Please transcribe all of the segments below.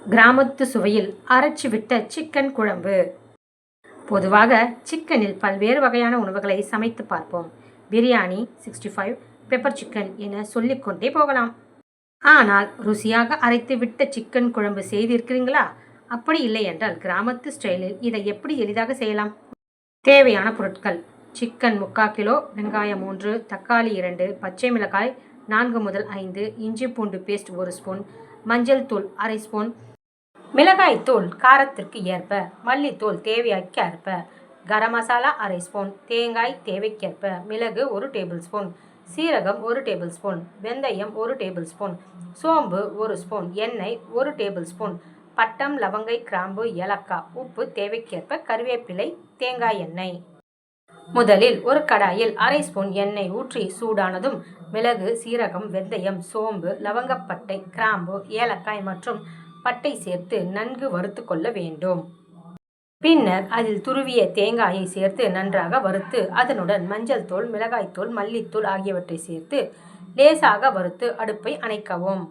கிராமத்து சுவையில் அரைச்சு விட்ட சிக்கன் குழம்பு. பொதுவாக சிக்கனில் பல்வேறு வகையான உணவுகளை சமைத்து பார்ப்போம். பிரியாணி, 65, பெப்பர் சிக்கன் என சொல்லிக்கொண்டே போகலாம். ஆனால் ருசியாக அரைத்து விட்ட சிக்கன் குழம்பு செய்திருக்கிறீங்களா? அப்படி இல்லை என்றால் கிராமத்து ஸ்டைலில் இதை எப்படி எளிதாக செய்யலாம்? தேவையான பொருட்கள்: சிக்கன் 3/4 கிலோ, வெங்காயம் 3, தக்காளி 2, பச்சை மிளகாய் 4 முதல் 5, இஞ்சி பூண்டு பேஸ்ட் 1 ஸ்பூன், மஞ்சள் தூள் 1/2 ஸ்பூன், மிளகாய் தூள் காரத்திற்கு ஏற்ப, மல்லித்தூள் தேவைக்கு ஏற்ப, கரம் மசாலா 1/2 ஸ்பூன், தேங்காய் தேவைக்கேற்ப, மிளகு 1 டேபிள் ஸ்பூன், சீரகம் 1 டேபிள் ஸ்பூன், வெந்தயம் 1 டேபிள் ஸ்பூன், சோம்பு 1 ஸ்பூன், எண்ணெய் 1 டேபிள் ஸ்பூன், பட்டம், லவங்கை, கிராம்பு, ஏலக்காய், உப்பு தேவைக்கேற்ப, கருவேப்பிலை, தேங்காய் எண்ணெய். முதலில் ஒரு கடாயில் 1/2 ஸ்பூன் எண்ணெய் ஊற்றி சூடானதும் மிளகு, சீரகம், வெந்தயம், சோம்பு, லவங்கப்பட்டை, கிராம்பு, ஏலக்காய் மற்றும் பட்டை சேர்த்து நன்கு வறுத்து கொள்ள வேண்டும். பின்னர் அதில் துருவிய தேங்காயை சேர்த்து நன்றாக வறுத்து அதனுடன் மஞ்சள் தூள், மிளகாய்த்தூள், மல்லித்தூள் ஆகியவற்றை சேர்த்து லேசாக வறுத்து அடுப்பை அணைக்கவும்.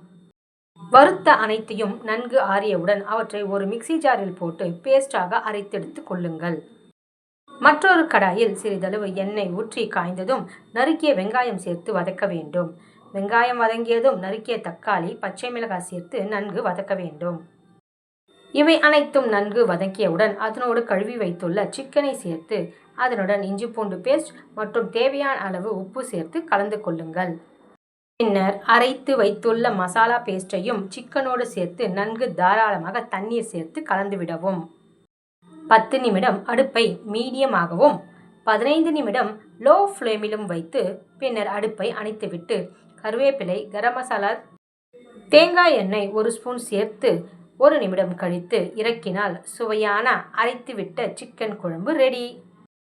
வறுத்த அனைத்தையும் நன்கு ஆறியவுடன் அவற்றை ஒரு மிக்சி ஜாரில் போட்டு பேஸ்டாக அரைத்தெடுத்து கொள்ளுங்கள். மற்றொரு கடாயில் சிறிதளவு எண்ணெய் ஊற்றி காய்ந்ததும் நறுக்கிய வெங்காயம் சேர்த்து வதக்க வேண்டும். வெங்காயம் வதங்கியதும் நறுக்கிய தக்காளி, பச்சை மிளகாய் சேர்த்து நன்கு வதக்க வேண்டும். இவை அனைத்தும் நன்கு வதக்கியவுடன் அதனோடு கழுவி வைத்துள்ள சிக்கனை சேர்த்து அதனுடன் இஞ்சி பூண்டு பேஸ்ட் மற்றும் தேவையான அளவு உப்பு சேர்த்து கலந்து கொள்ளுங்கள். பின்னர் அரைத்து வைத்துள்ள மசாலா பேஸ்டையும் சிக்கனோடு சேர்த்து நன்கு தாராளமாக தண்ணீர் சேர்த்து கலந்துவிடவும். 10 நிமிடம் அடுப்பை மீடியமாகவும் 15 நிமிடம் லோ ஃப்ளேமிலும் வைத்து பின்னர் அடுப்பை அணைத்துவிட்டு கருவேப்பிலை, கரம் மசாலா, தேங்காய் எண்ணெய் 1 ஸ்பூன் சேர்த்து 1 நிமிடம் கழித்து இறக்கினால் சுவையான அரைத்துவிட்ட சிக்கன் குழம்பு ரெடி.